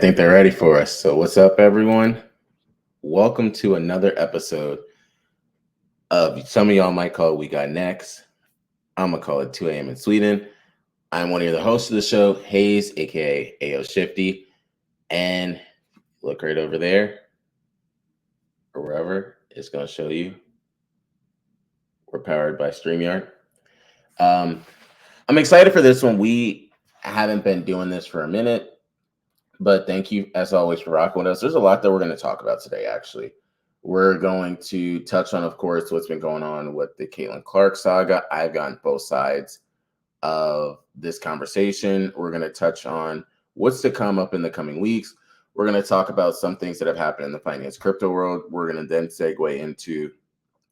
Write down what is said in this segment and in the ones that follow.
think they're ready for us. So, what's up, everyone? Welcome to another episode of some of y'all might call it We Got Next. I'm gonna call it 2 a.m. in Sweden. I'm one of the hosts of the show, Hayes, aka AO Shifty, and look right over there or wherever it's gonna show you. We're powered by StreamYard. I'm excited for this one. We haven't been doing this for a minute. But thank you, as always, for rocking with us. There's a lot that we're going to talk about today, actually. We're going to touch on, of course, what's been going on with the Caitlin Clark saga. I've gotten both sides of this conversation. We're going to touch on what's to come up in the coming weeks. We're going to talk about some things that have happened in the finance crypto world. We're going to then segue into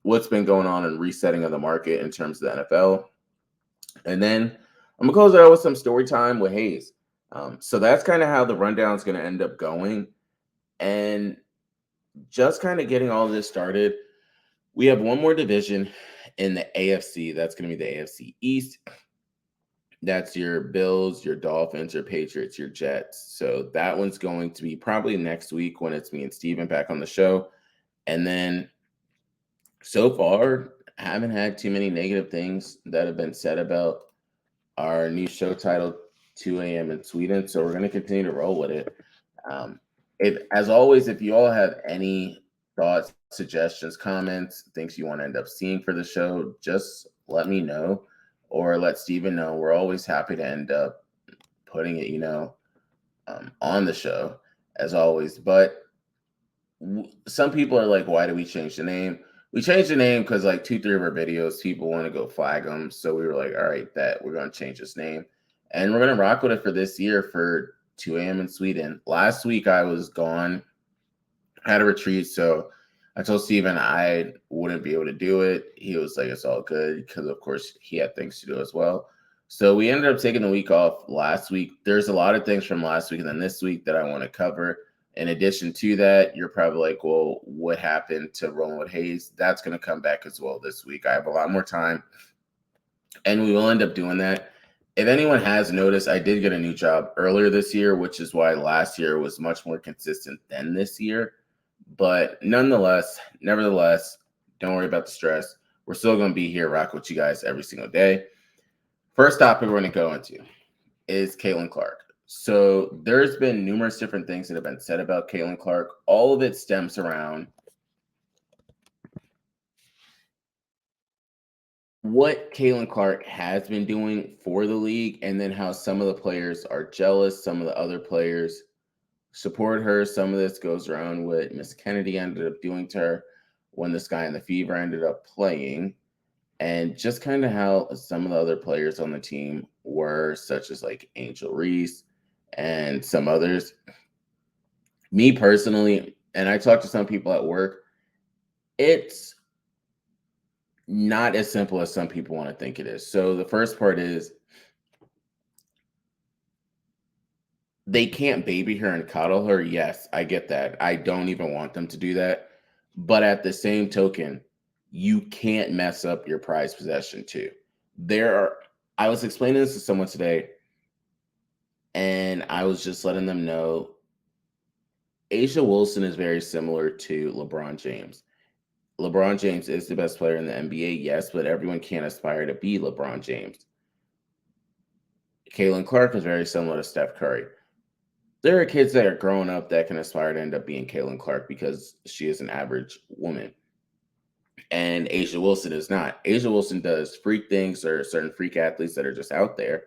what's been going on in resetting of the market in terms of the NFL. And then I'm going to close it out with some story time with Hayes. So that's kind of how the rundown is going to end up going. And just kind of getting all of this started, we have one more division in the AFC. That's going to be the AFC East. That's your Bills, your Dolphins, your Patriots, your Jets. So that one's going to be probably next week when it's me and Steven back on the show. And then so far, I haven't had too many negative things that have been said about our new show titled 2 a.m. in Sweden. So we're going to continue to roll with it. As always, if you all have any thoughts, suggestions, comments, things you want to end up seeing for the show, just let me know or let Steven know. We're always happy to end up putting it, on the show as always. But some people are like, why do we change the name? We changed the name because like 2-3 of our videos, people want to go flag them. So we were like, all right, we're going to change this name. And we're going to rock with it for this year for 2 a.m. in Sweden. Last week I was gone, had a retreat. So I told Steven I wouldn't be able to do it. He was like, it's all good because, of course, he had things to do as well. So we ended up taking the week off last week. There's a lot of things from last week and then this week that I want to cover. In addition to that, you're probably like, well, what happened to Rolling with Hayes? That's going to come back as well this week. I have a lot more time, and we will end up doing that. If anyone has noticed, I did get a new job earlier this year, which is why last year was much more consistent than this year. But nevertheless, don't worry about the stress. We're still going to be here, rock with you guys every single day. First topic we're going to go into is Caitlin Clark. So there's been numerous different things that have been said about Caitlin Clark. All of it stems around what Caitlin Clark has been doing for the league, and then how some of the players are jealous, some of the other players support her. Some of this goes around what Miss Kennedy ended up doing to her when the Sky and the Fever ended up playing, and just kind of how some of the other players on the team were, such as like Angel Reese and some others. Me personally, and I talked to some people at work, it's not as simple as some people want to think it is. So the first part is they can't baby her and coddle her. Yes, I get that. I don't even want them to do that. But at the same token, you can't mess up your prized possession too. I was explaining this to someone today, and I was just letting them know A'ja Wilson is very similar to LeBron James. LeBron James is the best player in the NBA, yes, but everyone can't aspire to be LeBron James. Caitlin Clark is very similar to Steph Curry. There are kids that are growing up that can aspire to end up being Caitlin Clark because she is an average woman. And A'ja Wilson is not. A'ja Wilson does freak things. There are certain freak athletes that are just out there.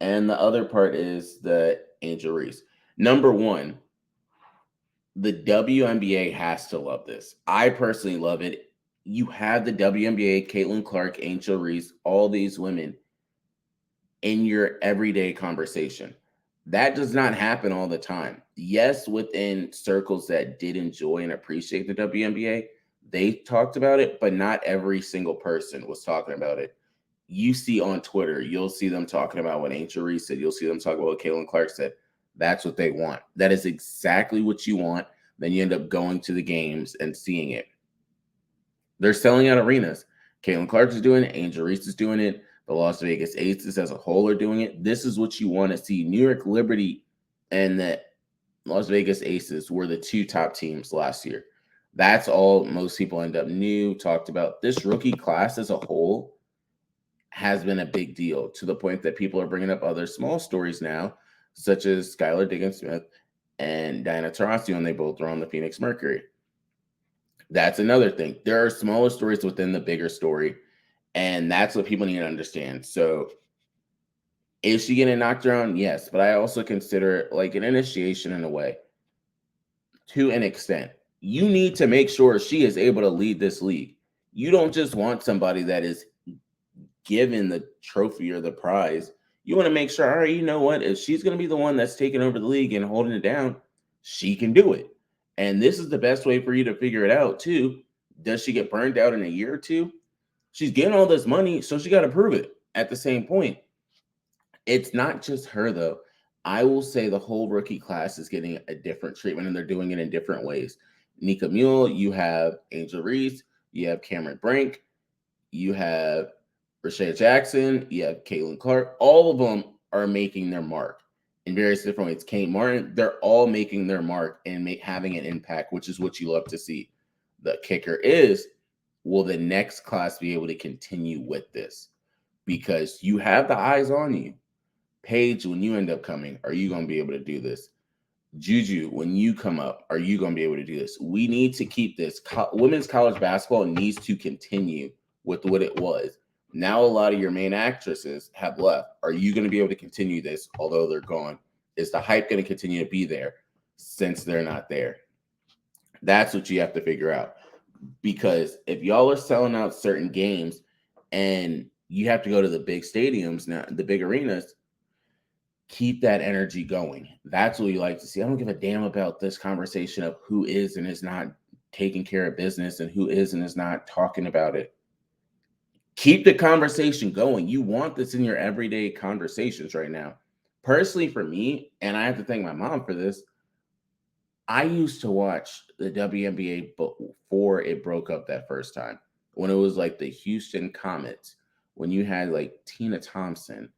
And the other part is the Angel Reese. Number one, the WNBA has to love this. I personally love it. You have the WNBA, Caitlin Clark, Angel Reese, all these women in your everyday conversation. That does not happen all the time. Yes, within circles that did enjoy and appreciate the WNBA, they talked about it, but not every single person was talking about it. You see on Twitter, you'll see them talking about what Angel Reese said. You'll see them talking about what Caitlin Clark said. That's what they want. That is exactly what you want. Then you end up going to the games and seeing it. They're selling out arenas. Caitlin Clark is doing it. Angel Reese is doing it. The Las Vegas Aces as a whole are doing it. This is what you want to see. New York Liberty and the Las Vegas Aces were the two top teams last year. That's all most people end up talked about. This rookie class as a whole has been a big deal to the point that people are bringing up other small stories now, such as Skylar Diggins-Smith and Diana Taurasi when they both were on the Phoenix Mercury. That's another thing. There are smaller stories within the bigger story, and that's what people need to understand. So is she getting knocked around? Yes, but I also consider it like an initiation in a way, to an extent. You need to make sure she is able to lead this league. You don't just want somebody that is given the trophy or the prize. You want to make sure, all right, you know what? If she's going to be the one that's taking over the league and holding it down, she can do it. And this is the best way for you to figure it out, too. Does she get burned out in a year or two? She's getting all this money, so she got to prove it at the same point. It's not just her, though. I will say the whole rookie class is getting a different treatment, and they're doing it in different ways. Nika Mule, you have Angel Reese, you have Cameron Brink, you have Rashea Jackson, you have Caitlin Clark. All of them are making their mark in various different ways. Kate Martin, they're all making their mark and having an impact, which is what you love to see. The kicker is, will the next class be able to continue with this? Because you have the eyes on you. Paige, when you end up coming, are you going to be able to do this? Juju, when you come up, are you going to be able to do this? We need to keep this. Women's college basketball needs to continue with what it was. Now a lot of your main actresses have left. Are you going to be able to continue this, although they're gone? Is the hype going to continue to be there since they're not there? That's what you have to figure out. Because if y'all are selling out certain games and you have to go to the big stadiums now, the big arenas, keep that energy going. That's what we like to see. I don't give a damn about this conversation of who is and is not taking care of business and who is and is not talking about it. Keep the conversation going. You want this in your everyday conversations right now. Personally, for me, and I have to thank my mom for this, I used to watch the WNBA before it broke up that first time. When it was like the Houston Comets, when you had like Tina Thompson,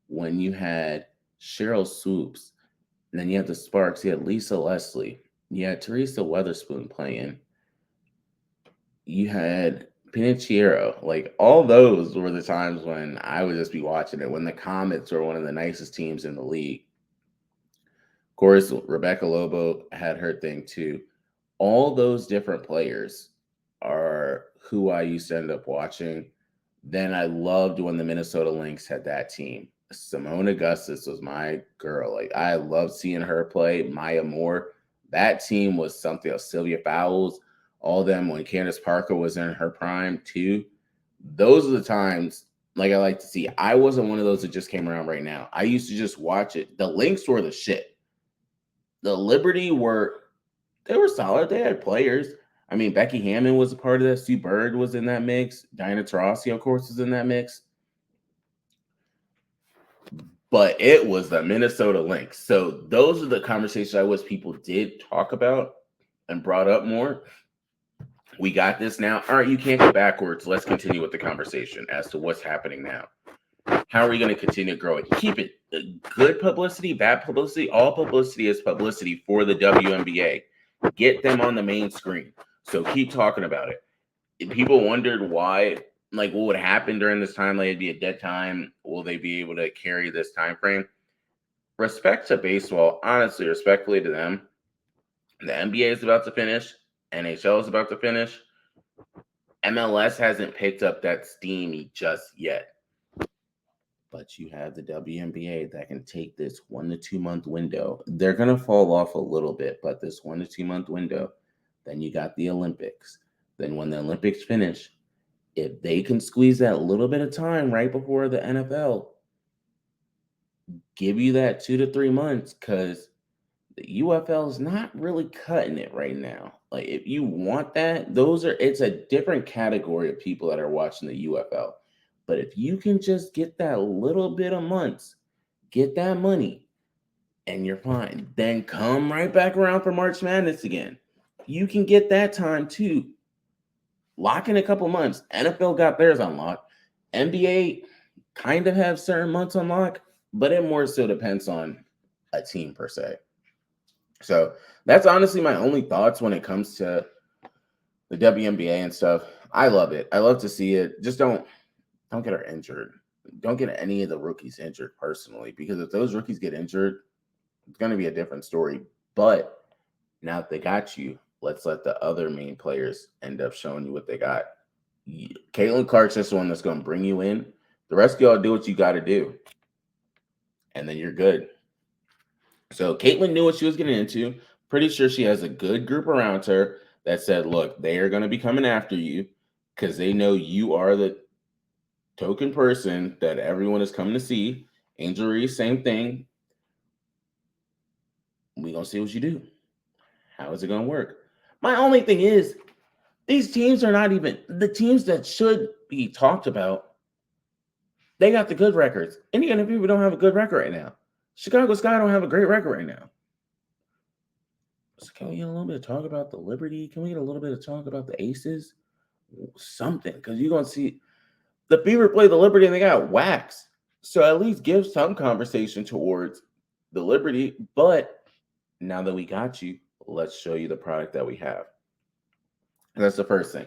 when you had Cheryl Swoops, and then you had the Sparks, you had Lisa Leslie, you had Teresa Weatherspoon playing, you had Pinocchiero. Like, all those were the times when I would just be watching it, when the Comets were one of the nicest teams in the league. Of course, Rebecca Lobo had her thing too. All those different players are who I used to end up watching. Then I loved when the Minnesota Lynx had that team. Simone Augustus was my girl. Like, I loved seeing her play. Maya Moore. That team was something else. Sylvia Fowles, all them when Candace Parker was in her prime too. Those are the times like I like to see. I wasn't one of those that just came around right now. I used to just watch it. The Lynx were the shit. The Liberty they were solid. They had players. I mean, Becky Hammond was a part of that. Sue Bird was in that mix. Diana Taurasi, of course, was in that mix. But it was the Minnesota Lynx. So those are the conversations I wish people did talk about and brought up more. We got this now. All right, you can't go backwards. Let's continue with the conversation as to what's happening now. How are we going to continue to grow it? Keep it good publicity, bad publicity. All publicity is publicity for the WNBA. Get them on the main screen. So keep talking about it. If people wondered why, like, what would happen during this time? Like, it'd be a dead time. Will they be able to carry this time frame? Respect to baseball. Honestly, respectfully to them. The NBA is about to finish. NHL is about to finish. MLS hasn't picked up that steam just yet. But you have the WNBA that can take this 1 to 2 month window. They're going to fall off a little bit, but this 1 to 2 month window, then you got the Olympics. Then when the Olympics finish, if they can squeeze that little bit of time right before the NFL, give you that 2 to 3 months, because the UFL is not really cutting it right now. Like, if you want that, it's a different category of people that are watching the UFL. But if you can just get that little bit of months, get that money, and you're fine. Then come right back around for March Madness again. You can get that time too. Lock in a couple months. NFL got theirs unlocked. NBA, kind of have certain months on lock, but it more so depends on a team per se. So that's honestly my only thoughts when it comes to the WNBA and stuff. I love it. I love to see it. Just don't get her injured. Don't get any of the rookies injured personally, because if those rookies get injured, it's going to be a different story. But now that they got you, let's let the other main players end up showing you what they got. Caitlin Clark's just the one that's going to bring you in. The rest of y'all do what you got to do, and then you're good. So Caitlin knew what she was getting into. Pretty sure she has a good group around her that said, look, they are going to be coming after you because they know you are the token person that everyone is coming to see. Angel Reese, same thing. We going to see what you do. How is it going to work? My only thing is, these teams are not even the teams that should be talked about. They got the good records. Indiana people don't have a good record right now. Chicago Sky don't have a great record right now. So can we get a little bit of talk about the Liberty? Can we get a little bit of talk about the Aces? Something, because you're going to see the Fever play the Liberty and they got waxed. So at least give some conversation towards the Liberty. But now that we got you, let's show you the product that we have. That's the first thing.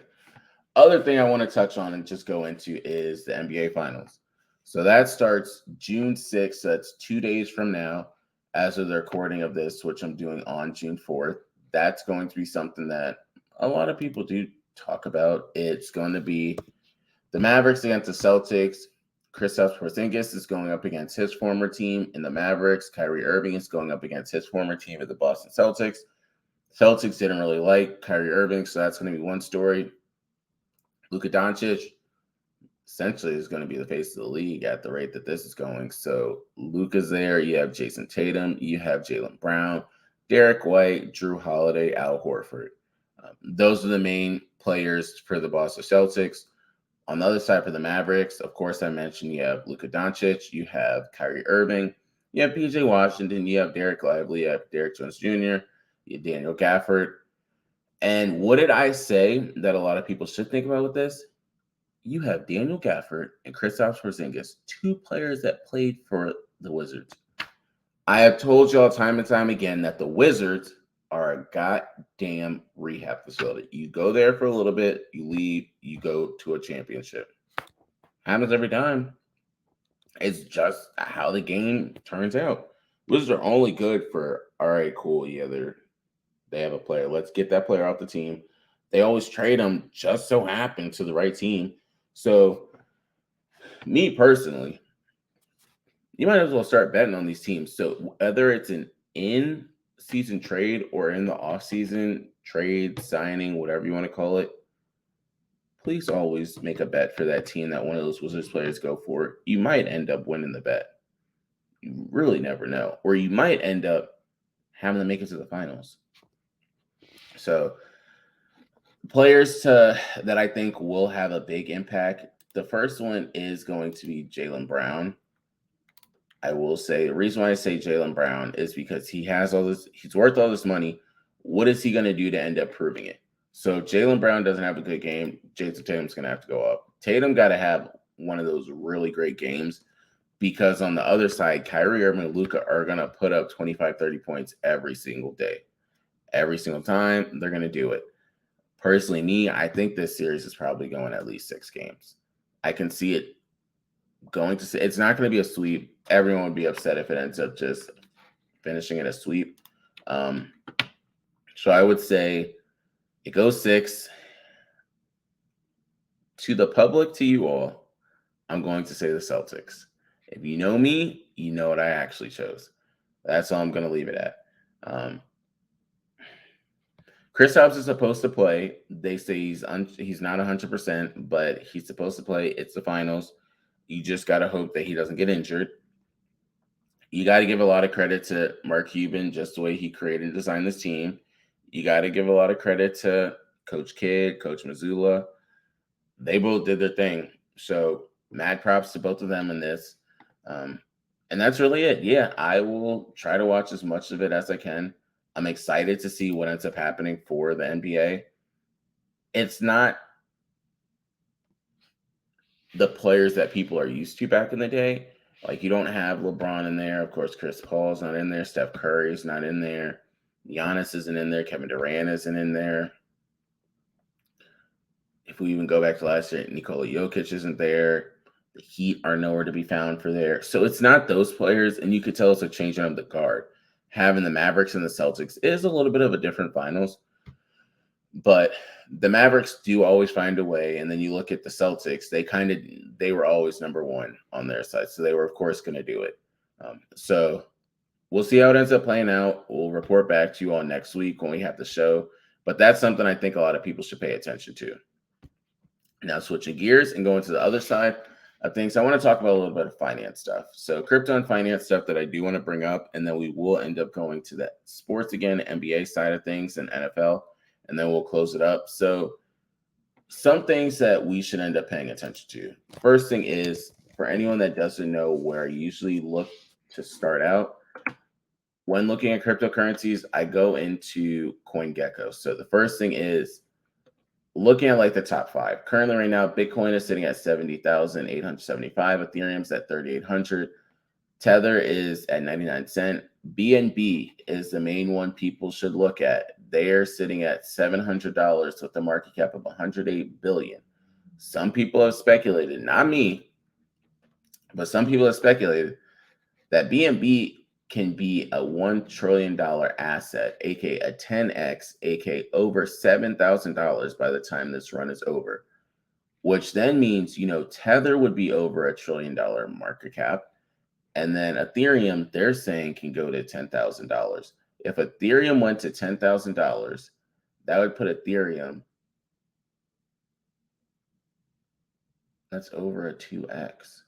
Other thing I want to touch on and just go into is the NBA Finals. So that starts June 6th. That's 2 days from now, as of the recording of this, which I'm doing on June 4th. That's going to be something that a lot of people do talk about. It's going to be the Mavericks against the Celtics. Kristaps Porzingis is going up against his former team in the Mavericks. Kyrie Irving is going up against his former team at the Boston Celtics. Celtics didn't really like Kyrie Irving, so that's going to be one story. Luka Doncic essentially is going to be the face of the league at the rate that this is going. So Luka's there. You have Jason Tatum. You have Jaylen Brown, Derek White, Drew Holiday, Al Horford. Those are the main players for the Boston Celtics. On the other side for the Mavericks, of course, I mentioned you have Luka Doncic. You have Kyrie Irving. You have PJ Washington. You have Derek Lively. You have Derek Jones Jr. You have Daniel Gafford. And what did I say that a lot of people should think about with this? You have Daniel Gafford and Kristaps Porzingis, two players that played for the Wizards. I have told y'all time and time again that the Wizards are a goddamn rehab facility. You go there for a little bit, you leave, you go to a championship. Happens every time. It's just how the game turns out. Wizards are only good for, all right, cool, yeah, they have a player. Let's get that player off the team. They always trade them, just so happen, to the right team. So, me personally, you might as well start betting on these teams. So, whether it's an in-season trade or in the off-season trade, signing, whatever you want to call it, please always make a bet for that team that one of those Wizards players go for. You might end up winning the bet. You really never know. Or you might end up having to make it to the finals. So, players that I think will have a big impact. The first one is going to be Jaylen Brown. I will say the reason why I say Jaylen Brown is because he has all this, he's worth all this money. What is he going to do to end up proving it? So if Jaylen Brown doesn't have a good game, Jason Tatum's going to have to go up. Tatum got to have one of those really great games, because on the other side, Kyrie Irving and Luka are going to put up 25, 30 points every single day. Every single time, they're going to do it. Personally, me, I think this series is probably going at least 6 games. I can see it going to – it's not going to be a sweep. Everyone would be upset if it ends up just finishing in a sweep. So I would say it goes 6. To the public, to you all, I'm going to say the Celtics. If you know me, you know what I actually chose. That's all I'm going to leave it at. Kristaps is supposed to play. They say he's not 100%, but he's supposed to play. It's the finals. You just got to hope that he doesn't get injured. You got to give a lot of credit to Mark Cuban, just the way he created and designed this team. You got to give a lot of credit to Coach Kidd, Coach Mazzulla. They both did their thing. So mad props to both of them in this. And that's really it. Yeah, I will try to watch as much of it as I can. I'm excited to see what ends up happening for the NBA. It's not the players that people are used to back in the day. Like you don't have LeBron in there. Of course, Chris Paul's not in there. Steph Curry's not in there. Giannis isn't in there. Kevin Durant isn't in there. If we even go back to last year, Nikola Jokic isn't there. The Heat are nowhere to be found for there. So it's not those players, and you could tell it's a changing of the guard. Having the Mavericks and the Celtics is a little bit of a different finals, but the Mavericks do always find a way. And then you look at the Celtics; they were always number one on their side, so they were of course going to do it. So we'll see how it ends up playing out. We'll report back to you all next week when we have the show. But that's something I think a lot of people should pay attention to. Now, switching gears and going to the other side of things, I want to talk about a little bit of finance stuff. So, crypto and finance stuff that I do want to bring up, and then we will end up going to the sports again, NBA side of things, and NFL, and then we'll close it up. So, some things that we should end up paying attention to. First thing is, for anyone that doesn't know where I usually look to start out, when looking at cryptocurrencies, I go into CoinGecko. So, the first thing is, looking at like the top five, currently right now, Bitcoin is sitting at 70,875. Ethereum's at 3,800. Tether is at 99 cents. BNB is the main one people should look at. They're sitting at $700 with a market cap of 108 billion. Some people have speculated, not me, but some people have speculated that BNB can be a $1 trillion asset, aka a 10x, aka over $7,000 by the time this run is over, which then means, Tether would be over $1 trillion market cap. And then Ethereum, they're saying, can go to $10,000. If Ethereum went to $10,000, that would put Ethereum, that's over a 2x.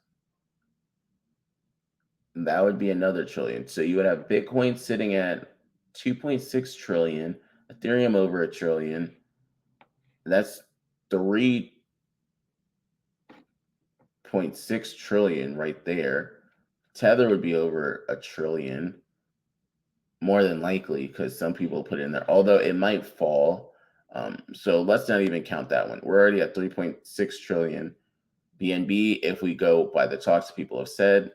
That would be another trillion. So you would have Bitcoin sitting at 2.6 trillion, Ethereum over $1 trillion. That's 3.6 trillion right there. Tether would be over $1 trillion, more than likely, because some people put it in there, although it might fall. So let's not even count that one. We're already at 3.6 trillion. BNB, if we go by the talks people have said,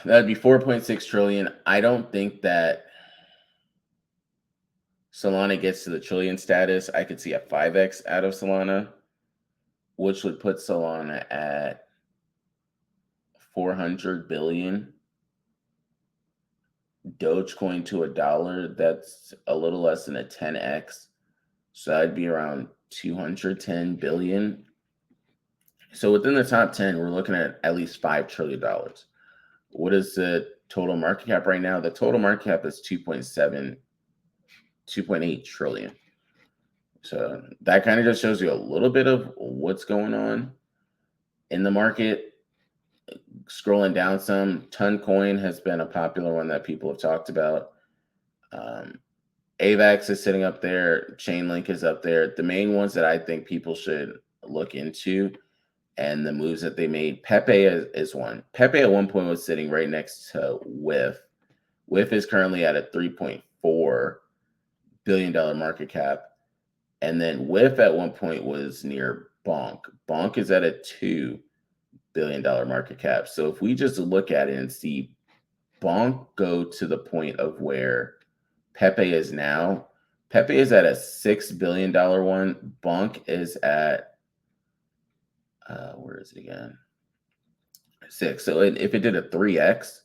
that would be 4.6 trillion. I don't think that Solana gets to the trillion status. I could see a 5x out of Solana, which would put Solana at 400 billion. Dogecoin to $1, that's a little less than a 10x. So that'd be around 210 billion. So within the top 10, we're looking at least $5 trillion. What is the total market cap right now? The total market cap is 2.8 trillion. So that kind of just shows you a little bit of what's going on in the market. Scrolling down some, Toncoin has been a popular one that people have talked about. AVAX is sitting up there. Chainlink is up there. The main ones that I think people should look into and the moves that they made, Pepe is one. Pepe at one point was sitting right next to WIF. WIF is currently at a $3.4 billion market cap. And then WIF at one point was near Bonk. Bonk is at a $2 billion market cap. So if we just look at it and see Bonk go to the point of where Pepe is now, Pepe is at a $6 billion one. Bonk is at where is it again? 6. So if it did a 3x,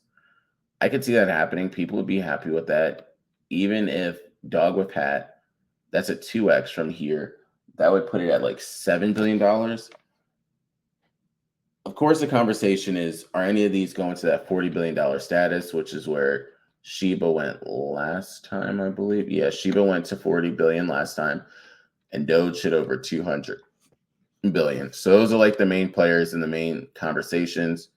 I could see that happening. People would be happy with that. Even if Dog with Pat, that's a 2x from here. That would put it at like $7 billion. Of course, the conversation is, are any of these going to that $40 billion status, which is where Shiba went last time, I believe. Yeah, Shiba went to 40 billion last time, and Doge hit over 200 billion. So those are like the main players in the main conversations.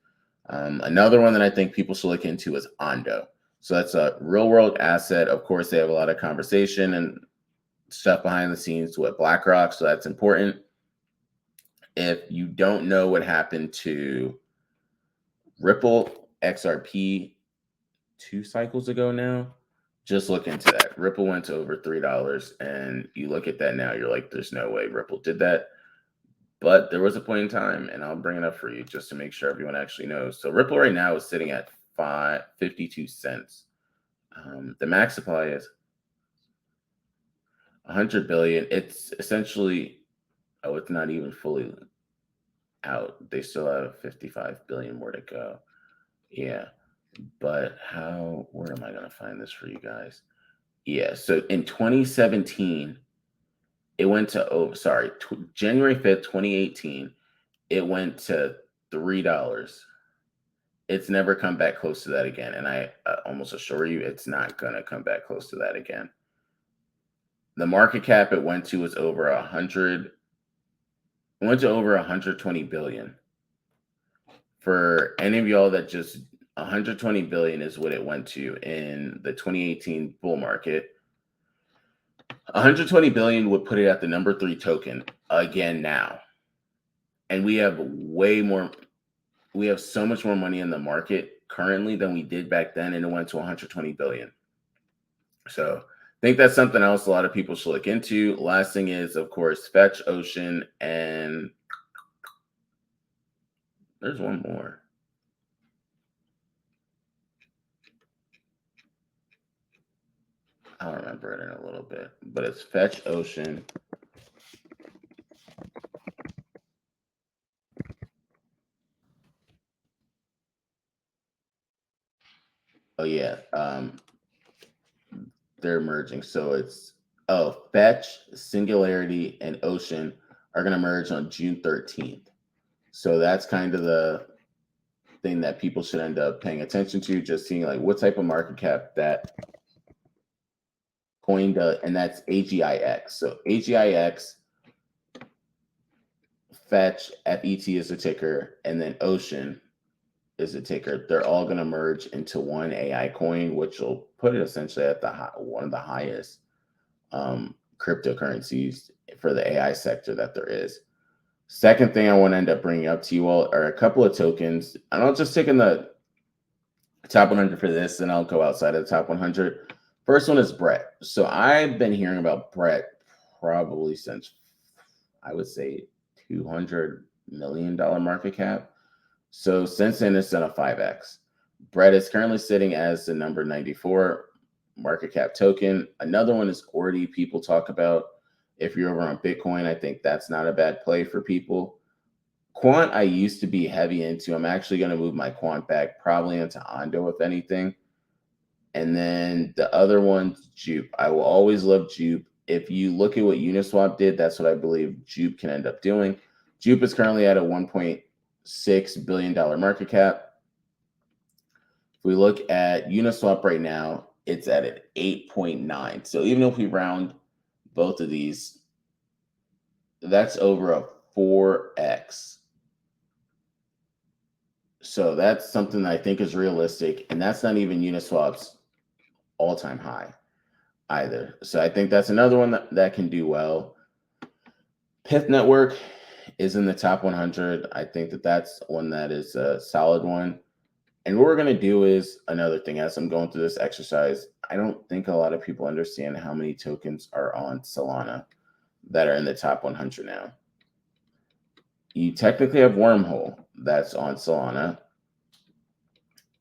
Another one that I think people should look into is Ondo. So that's a real world asset. Of course, they have a lot of conversation and stuff behind the scenes with BlackRock. So that's important. If you don't know what happened to Ripple XRP 2 cycles ago now, just look into that. Ripple went to over $3, and you look at that now, you're like, there's no way Ripple did that. But there was a point in time, and I'll bring it up for you just to make sure everyone actually knows. So Ripple right now is sitting at 52 cents. The max supply is 100 billion. It's essentially, oh, it's not even fully out. They still have 55 billion more to go. Yeah. But where am I going to find this for you guys? Yeah. So in 2017, it went to, January 5th, 2018, it went to $3. It's never come back close to that again. And I almost assure you it's not going to come back close to that again. The market cap it went to was over 100. It went to over 120 billion. For any of y'all that just 120 billion is what it went to in the 2018 bull market. 120 billion would put it at the number 3 token again now. And we have so much more money in the market currently than we did back then, and it went to 120 billion. So I think that's something else a lot of people should look into. Last thing is, of course, Fetch, Ocean, and there's one more. I'll remember it in a little bit, but it's Fetch, Ocean. Oh yeah, they're merging. So it's Fetch, Singularity, and Ocean are going to merge on June 13th. So that's kind of the thing that people should end up paying attention to, just seeing like what type of market cap that coin does, and that's AGIX. So AGIX, Fetch, FET is a ticker, and then Ocean is a ticker. They're all going to merge into one AI coin, which will put it essentially at one of the highest cryptocurrencies for the AI sector that there is. Second thing I want to end up bringing up to you all are a couple of tokens, and I'll just take in the top 100 for this, and I'll go outside of the top 100. First one is Brett. So I've been hearing about Brett probably since, I would say, $200 million market cap. So since then, it's done a 5x. Brett is currently sitting as the number 94 market cap token. Another one is Ordi. People talk about, if you're over on Bitcoin, I think that's not a bad play for people. Quant, I used to be heavy into. I'm actually going to move my quant back probably into Ondo, if anything. And then the other one's Jupe. I will always love Jupe. If you look at what Uniswap did, that's what I believe Jupe can end up doing. Jupe is currently at a $1.6 billion market cap. If we look at Uniswap right now, it's at an 8.9. So even if we round both of these, that's over a 4x. So that's something that I think is realistic. And that's not even Uniswap's all-time high either. So I think that's another one that can do well. Pith Network is in the top 100. I think that's one that is a solid one. And what we're going to do is another thing as I'm going through this exercise. I don't think a lot of people understand how many tokens are on Solana that are in the top 100 now. You technically have Wormhole that's on Solana.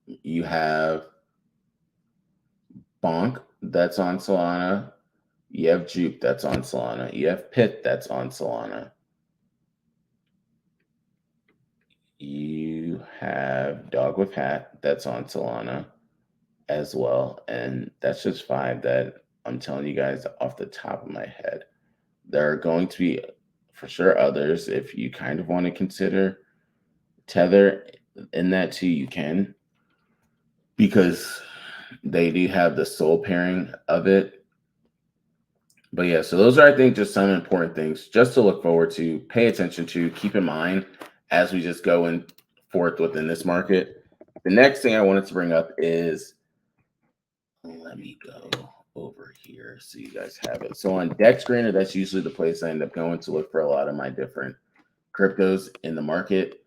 You have Bonk that's on Solana. You have Juke that's on Solana. You have Pith that's on Solana. You have Dog with Hat that's on Solana as well. And that's just 5 that I'm telling you guys off the top of my head. There are going to be, for sure, others. If you kind of want to consider Tether in that too, you can. Because they do have the soul pairing of it. But yeah, so those are, I think, just some important things just to look forward to, pay attention to, keep in mind as we just go in forth within this market. The next thing I wanted to bring up is, let me go over here so you guys have it. So on DexScreener, that's usually the place I end up going to look for a lot of my different cryptos in the market.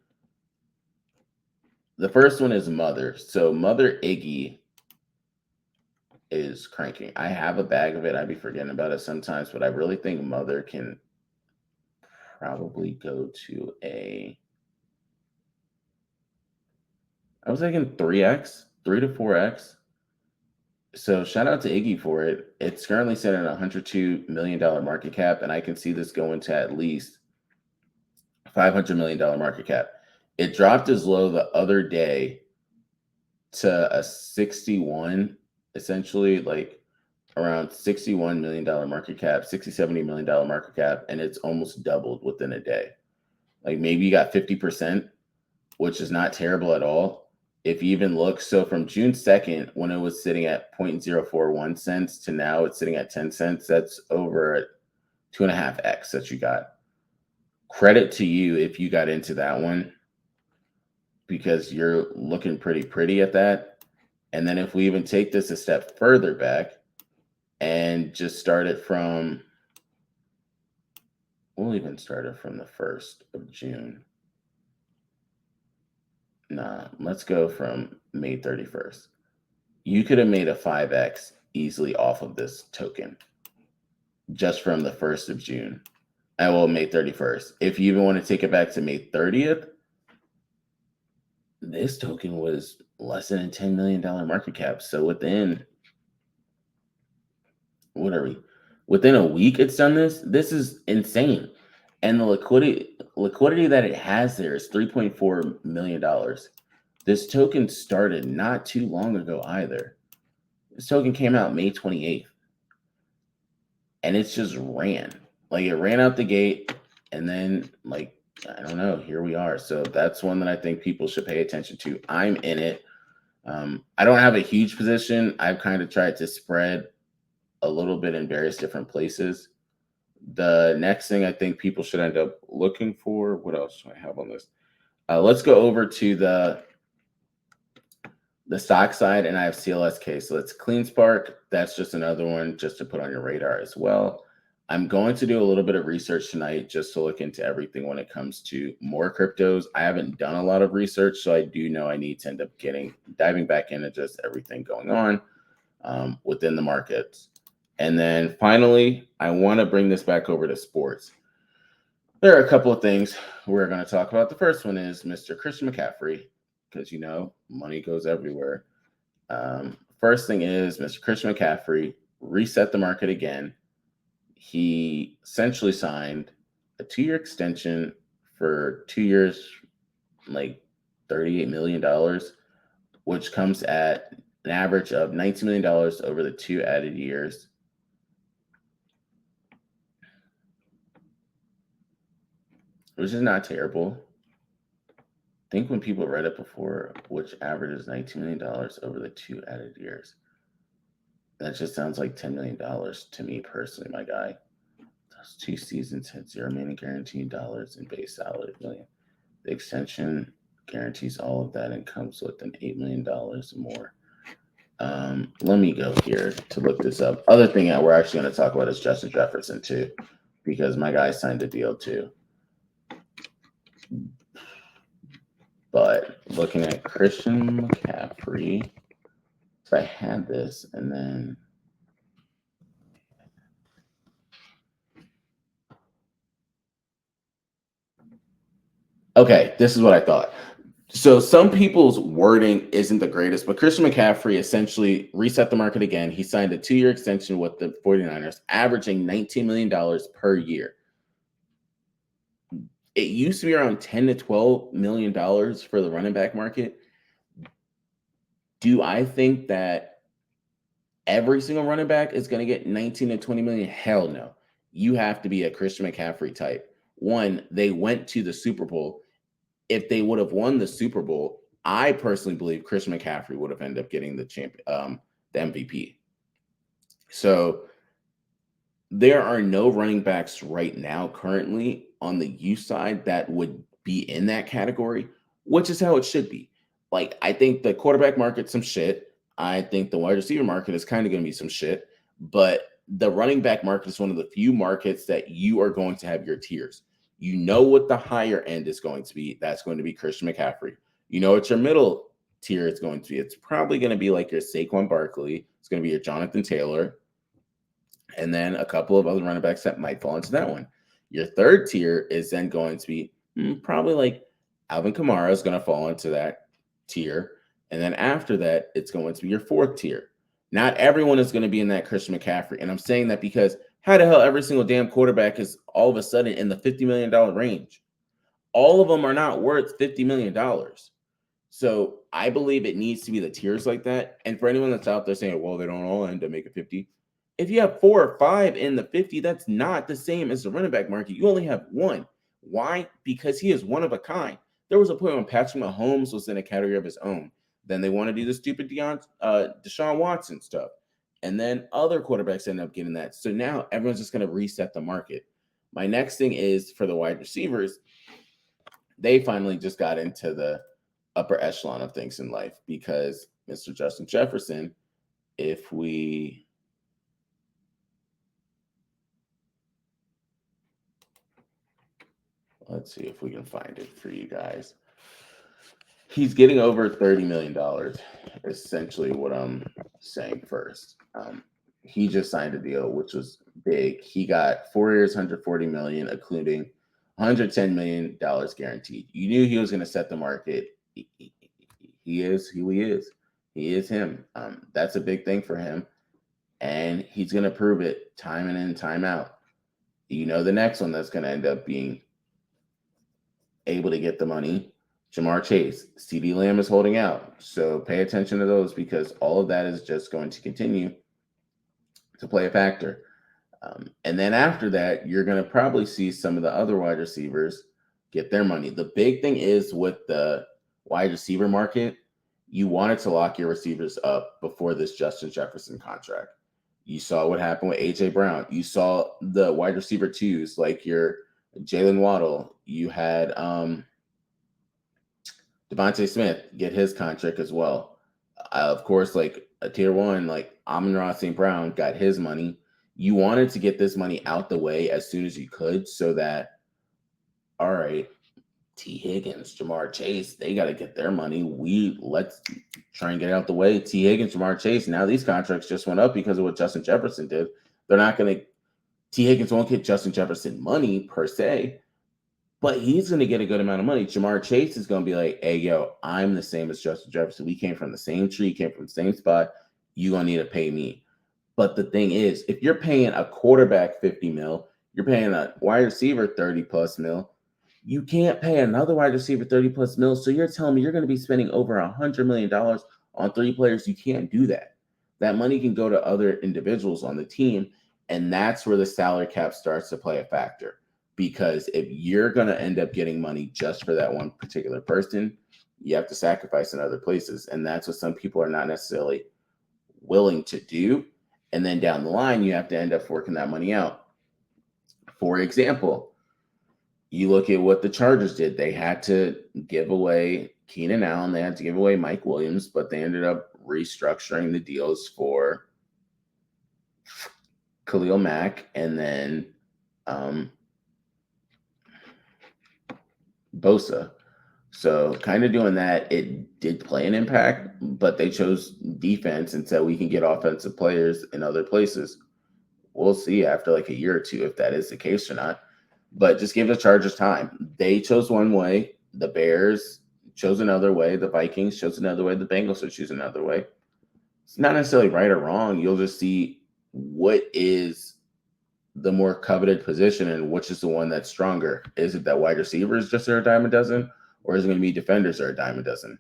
The first one is Mother. So Mother Iggy is cranking. I have a bag of it. I'd be forgetting about it sometimes, but I really think Mother can probably go to I was thinking 3x, 3 to 4x. So shout out to Iggy for it. It's currently set at $102 million market cap, and I can see this going to at least $500 million market cap. It dropped as low the other day to a 61, essentially like around $61 million market cap, $60, $70 million market cap, and it's almost doubled within a day. Like maybe you got 50%, which is not terrible at all. If you even look, so from June 2nd, when it was sitting at 0.041 cents to now it's sitting at 10 cents, that's over 2.5x that you got. Credit to you if you got into that one, because you're looking pretty at that. And then if we even take this a step further back and just start it from, we'll even start it from the 1st of June. Nah, let's go from May 31st. You could have made a 5x easily off of this token just from the 1st of June. And well, May 31st. If you even want to take it back to May 30th, this token was less than a $10 million market cap. So within, what are we? Within a week, it's done this. This is insane. And the liquidity that it has there is $3.4 million. This token started not too long ago either. This token came out May 28th. And it's just ran. Like it ran out the gate. And then like, I don't know, here we are. So that's one that I think people should pay attention to. I'm in it. I don't have a huge position. I've kind of tried to spread a little bit in various different places. The next thing I think people should end up looking for, what else do I have on this? Let's go over to the stock side, and I have CLSK. So it's CleanSpark. That's just another one just to put on your radar as well. I'm going to do a little bit of research tonight just to look into everything when it comes to more cryptos. I haven't done a lot of research, so I do know I need to end up diving back into just everything going on within the markets. And then finally, I want to bring this back over to sports. There are a couple of things we're going to talk about. The first one is Mr. Christian McCaffrey, because, you know, money goes everywhere. First thing is Mr. Christian McCaffrey reset the market again. He essentially signed a 2-year extension for 2 years, like $38 million, which comes at an average of $19 million over the 2 added years. Which is not terrible. I think when people read it before, which averages $19 million over the 2 added years, that just sounds like $10 million to me personally, my guy. Those 2 seasons had $0 remaining guaranteed dollars in base salary million. The extension guarantees all of that and comes with an $8 million more. Let me go here to look this up. Other thing that we're actually going to talk about is Justin Jefferson too, because my guy signed a deal too. But looking at Christian McCaffrey, so I had this and then okay, this is what I thought. So some people's wording isn't the greatest, but Christian McCaffrey essentially reset the market again. He signed a 2-year extension with the 49ers, averaging $19 million per year. It used to be around $10 to $12 million for the running back market. Do I think that every single running back is going to get 19 to 20 million? Hell no. You have to be a Christian McCaffrey type. One, they went to the Super Bowl. If they would have won the Super Bowl, I personally believe Christian McCaffrey would have ended up getting the MVP. So there are no running backs right now currently on the U side that would be in that category, which is how it should be. Like, I think the quarterback market's some shit. I think the wide receiver market is kind of going to be some shit, but the running back market is one of the few markets that you are going to have your tiers. You know what the higher end is going to be. That's going to be Christian McCaffrey. You know what your middle tier is going to be. It's probably going to be like your Saquon Barkley. It's going to be your Jonathan Taylor. And then a couple of other running backs that might fall into that one. Your third tier is then going to be probably like Alvin Kamara is going to fall into that tier. And then after that, it's going to be your fourth tier. Not everyone is going to be in that Christian McCaffrey. And I'm saying that because how the hell every single damn quarterback is all of a sudden in the $50 million range? All of them are not worth $50 million. So I believe it needs to be the tiers like that. And for anyone that's out there saying, well, they don't all end up making 50. If you have 4 or 5 in the 50, that's not the same as the running back market. You only have one. Why? Because he is one of a kind. There was a point when Patrick Mahomes was in a category of his own. Then they want to do the stupid Deshaun Watson stuff. And then other quarterbacks end up getting that. So now everyone's just going to reset the market. My next thing is for the wide receivers, they finally just got into the upper echelon of things in life because Mr. Justin Jefferson, if we let's see if we can find it for you guys. He's getting over $30 million, essentially what I'm saying first. He just signed a deal, which was big. He got 4 years, $140 million, including $110 million guaranteed. You knew he was going to set the market. He is who he is. He is him. That's a big thing for him. And he's going to prove it time in and time out. You know, the next one that's going to end up being able to get the money, Jamar Chase. CeeDee Lamb is holding out. So pay attention to those because all of that is just going to continue to play a factor. And then after that, you're going to probably see some of the other wide receivers get their money. The big thing is with the wide receiver market, you wanted to lock your receivers up before this Justin Jefferson contract. You saw what happened with A.J. Brown. You saw the wide receiver twos like your Jalen Waddle. You had Devontae Smith get his contract as well. Of course, like a tier one, like Amon-Ra St. Brown got his money. You wanted to get this money out the way as soon as you could so that, all right, T. Higgins, Jamar Chase, they got to get their money. Let's try and get it out the way. T. Higgins, Jamar Chase, now these contracts just went up because of what Justin Jefferson did. They're not going to, T. Higgins won't get Justin Jefferson money per se, but he's going to get a good amount of money. Jamar Chase is going to be like, hey, yo, I'm the same as Justin Jefferson. We came from the same tree, came from the same spot. You're going to need to pay me. But the thing is, if you're paying a quarterback 50 mil, you're paying a wide receiver 30 plus mil, you can't pay another wide receiver 30 plus mil. So you're telling me you're going to be spending over $100 million on 3 players. You can't do that. That money can go to other individuals on the team. And that's where the salary cap starts to play a factor. Because if you're going to end up getting money just for that one particular person, you have to sacrifice in other places. And that's what some people are not necessarily willing to do. And then down the line, you have to end up working that money out. For example, you look at what the Chargers did. They had to give away Keenan Allen. They had to give away Mike Williams, but they ended up restructuring the deals for Khalil Mack and then Bosa. So kind of doing that, it did play an impact, but they chose defense and said we can get offensive players in other places. We'll see after like a year or two if that is the case or not. But just give the Chargers time. They chose one way. The Bears chose another way. The Vikings chose another way. The Bengals will choose another way. It's not necessarily right or wrong. You'll just see what is the more coveted position and which is the one that's stronger. Is it that wide receivers just are a dime a dozen? Or is it going to be defenders are a dime a dozen?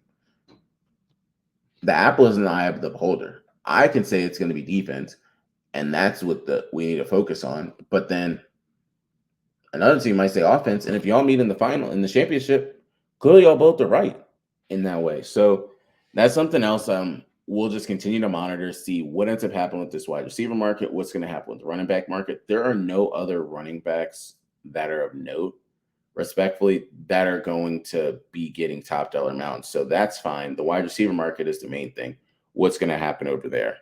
The apple is in the eye of the beholder. I can say it's going to be defense, and that's what we need to focus on. But then another team might say offense, and if y'all meet in the final, in the championship, clearly y'all both are right in that way. So that's something else we'll just continue to monitor, see what ends up happening with this wide receiver market, what's going to happen with the running back market. There are no other running backs that are of note, respectfully, that are going to be getting top dollar amounts. So that's fine. The wide receiver market is the main thing. What's going to happen over there?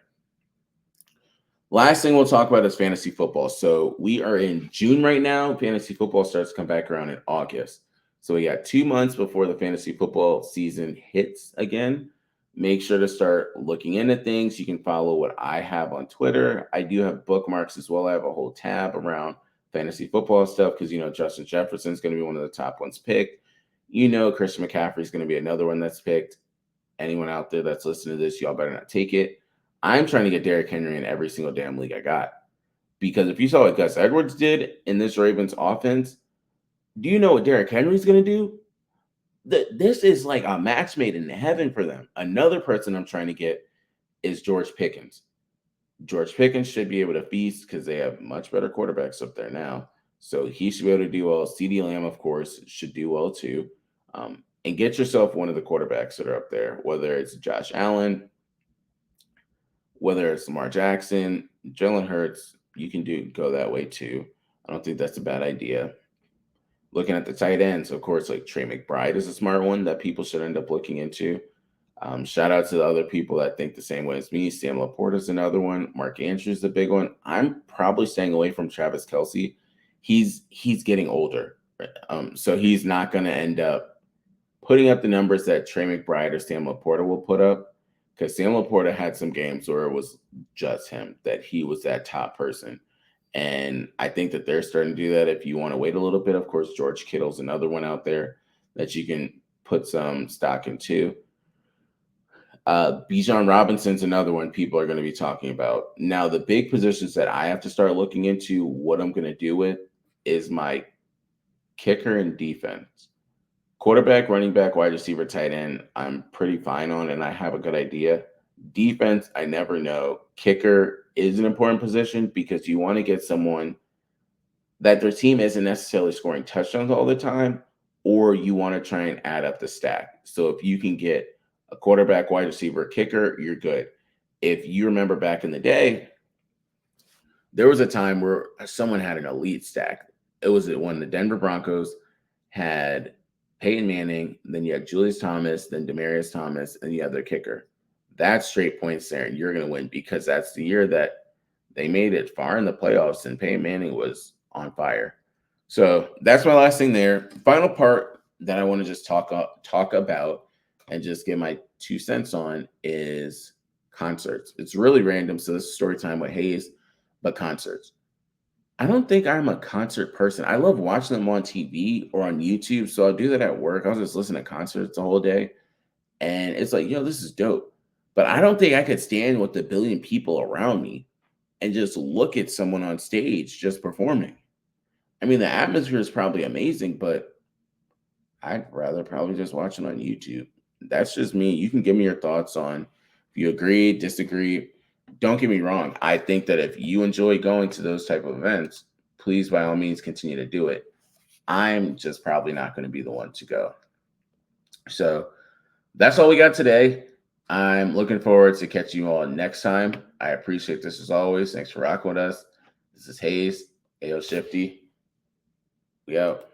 Last thing we'll talk about is fantasy football. So we are in June right now. Fantasy football starts to come back around in August. So we got 2 months before the fantasy football season hits again. Make sure to start looking into things. You can follow what I have on Twitter. I do have bookmarks as well. I have a whole tab around fantasy football stuff because Justin Jefferson's going to be one of the top ones picked. Christian McCaffrey's going to be another one that's picked. Anyone out there that's listening to this, y'all better not take it. I'm trying to get Derrick Henry in every single damn league I got. Because if you saw what Gus Edwards did in this Ravens offense, do you know what Derrick Henry's going to do? This is like a match made in heaven for them. Another person I'm trying to get is George Pickens. George Pickens should be able to feast because they have much better quarterbacks up there now. So he should be able to do well. CeeDee Lamb, of course, should do well too. And get yourself one of the quarterbacks that are up there, whether it's Josh Allen, whether it's Lamar Jackson, Jalen Hurts. You can go that way too. I don't think that's a bad idea. Looking at the tight ends, of course, like Trey McBride is a smart one that people should end up looking into. Shout out to the other people that think the same way as me. Sam Laporta is another one. Mark Andrews is a big one. I'm probably staying away from Travis Kelce. He's getting older, so he's not going to end up putting up the numbers that Trey McBride or Sam Laporta will put up, because Sam Laporta had some games where it was just him, that he was that top person. And I think that they're starting to do that. If you want to wait a little bit, of course, George Kittle's another one out there that you can put some stock into. Bijan Robinson's another one people are going to be talking about. Now, the big positions that I have to start looking into what I'm going to do with is my kicker and defense. Quarterback, running back, wide receiver, tight end, I'm pretty fine on, and I have a good idea. Defense, I never know. Kicker is an important position because you want to get someone that their team isn't necessarily scoring touchdowns all the time, or you want to try and add up the stack. So if you can get a quarterback, wide receiver, kicker, you're good. If you remember back in the day, there was a time where someone had an elite stack. It was when the Denver Broncos had Peyton Manning, then you had Julius Thomas, then Demaryius Thomas, and the other kicker. That's straight points there, and you're going to win because that's the year that they made it far in the playoffs, and Peyton Manning was on fire. So that's my last thing there. Final part that I want to just talk about and just get my 2 cents on is concerts. It's really random, so this is story time with Hayes, but concerts. I don't think I'm a concert person. I love watching them on TV or on YouTube, so I'll do that at work. I'll just listen to concerts the whole day, and it's like, yo, this is dope. But I don't think I could stand with the billion people around me and just look at someone on stage just performing. I mean, the atmosphere is probably amazing, but I'd rather probably just watch it on YouTube. That's just me. You can give me your thoughts on if you agree, disagree. Don't get me wrong. I think that if you enjoy going to those type of events, please, by all means, continue to do it. I'm just probably not going to be the one to go. So that's all we got today. I'm looking forward to catching you all next time. I appreciate this as always. Thanks for rocking with us. This is Hayes, AO Shifty. We out.